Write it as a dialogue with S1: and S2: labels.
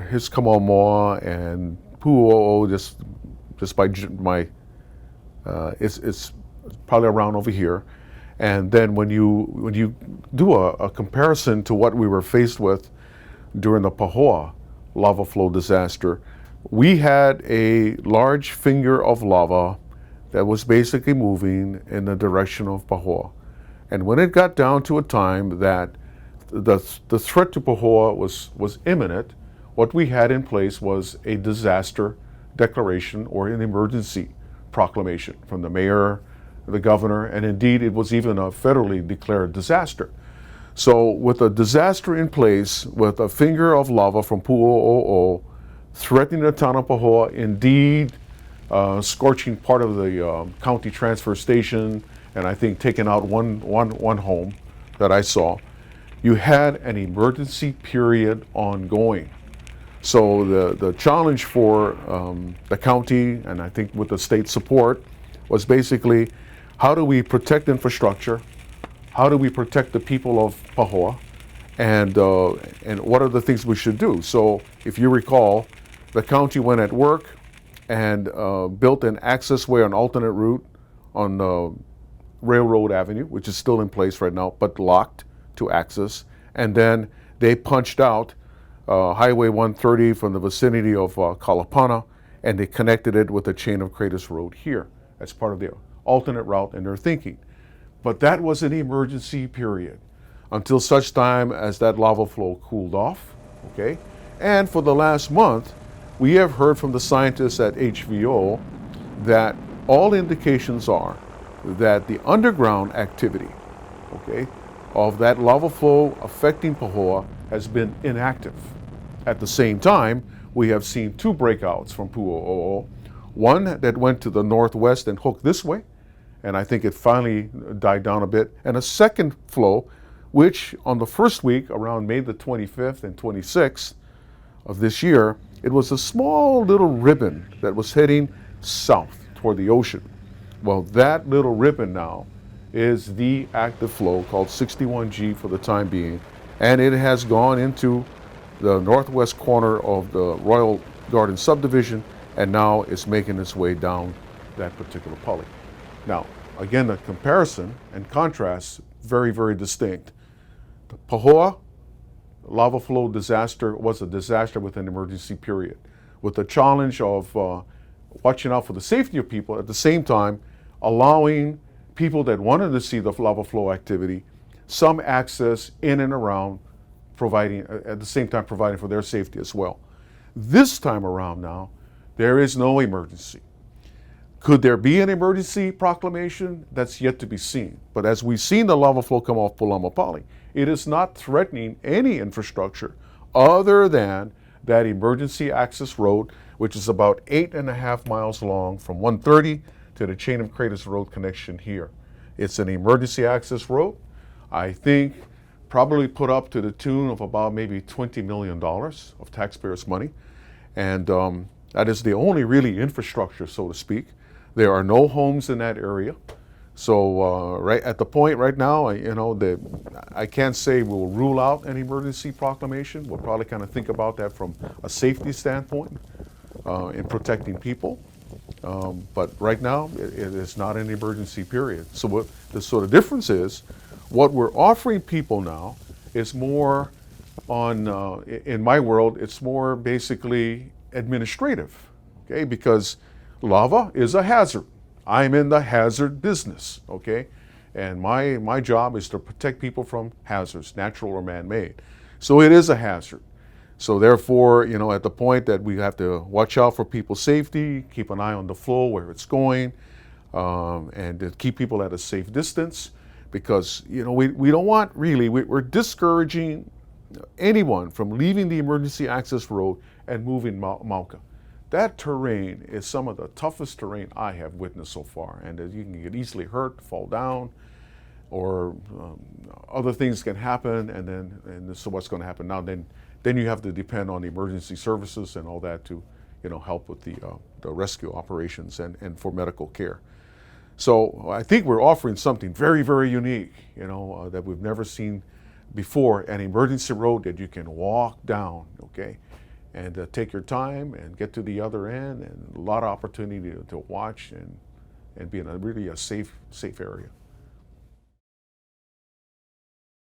S1: Hiskamomoa and Pu'u'o, just by my, it's probably around over here. And then when you do a comparison to what we were faced with during the Pahoa lava flow disaster, we had a large finger of lava that was basically moving in the direction of Pahoa. And when it got down to a time that the threat to Pahoa was imminent, what we had in place was a disaster declaration or an emergency proclamation from the mayor, the governor, and indeed it was even a federally declared disaster. So with a disaster in place, with a finger of lava from Pu'u'o threatening the town of Pahoa, indeed scorching part of the county transfer station, and I think taking out one home that I saw, you had an emergency period ongoing. So the challenge for the county, and I think with the state support, was basically how do we protect infrastructure? How do we protect the people of Pahoa? And what are the things we should do? So if you recall, the county went at work and built an access way, an alternate route on Railroad Avenue, which is still in place right now, but locked to access. And then they punched out Highway 130 from the vicinity of Kalapana, and they connected it with the Chain of Craters Road here as part of their alternate route and their thinking. But that was an emergency period until such time as that lava flow cooled off, okay? And for the last month, we have heard from the scientists at HVO that all indications are that the underground activity, okay, of that lava flow affecting Pahoa has been inactive. At the same time, we have seen two breakouts from Pu'u'o, one that went to the northwest and hooked this way, and I think it finally died down a bit, and a second flow, which on the first week, around May the 25th and 26th of this year, it was a small little ribbon that was heading south toward the ocean. Well, that little ribbon now is the active flow called 61G for the time being, and it has gone into the northwest corner of the Royal Garden subdivision, and now it's making its way down that particular pulley. Now, again, the comparison and contrast, very, very distinct. The Pahoa lava flow disaster was a disaster with an emergency period, with the challenge of watching out for the safety of people, at the same time allowing people that wanted to see the lava flow activity some access in and around, providing at the same time providing for their safety as well. This time around now, there is no emergency. Could there be an emergency proclamation? That's yet to be seen. But as we've seen the lava flow come off Pulamapali, it is not threatening any infrastructure other than that emergency access road, which is about 8.5 miles long from 130 to the Chain of Craters Road connection here. It's an emergency access road. I think probably put up to the tune of about maybe $20 million of taxpayers' money. And that is the only really infrastructure, so to speak. There are no homes in that area. So right at the point right now, I can't say we'll rule out an emergency proclamation. We'll probably kind of think about that from a safety standpoint in protecting people. But right now, it is not an emergency period. So what the sort of difference is, what we're offering people now is more on, in my world, it's more basically administrative, okay? Because lava is a hazard. I'm in the hazard business, okay? And my job is to protect people from hazards, natural or man-made. So it is a hazard. So therefore, at the point that we have to watch out for people's safety, keep an eye on the flow, where it's going, and to keep people at a safe distance, because, we don't want really, we're discouraging anyone from leaving the emergency access road and moving Mauka. That terrain is some of the toughest terrain I have witnessed so far, and you can get easily hurt, fall down, or other things can happen, and so what's going to happen now? Then you have to depend on emergency services and all that to, help with the rescue operations and for medical care. So I think we're offering something very, very unique, that we've never seen before, an emergency road that you can walk down, okay? and take your time and get to the other end, and a lot of opportunity to watch and be in a really a safe area.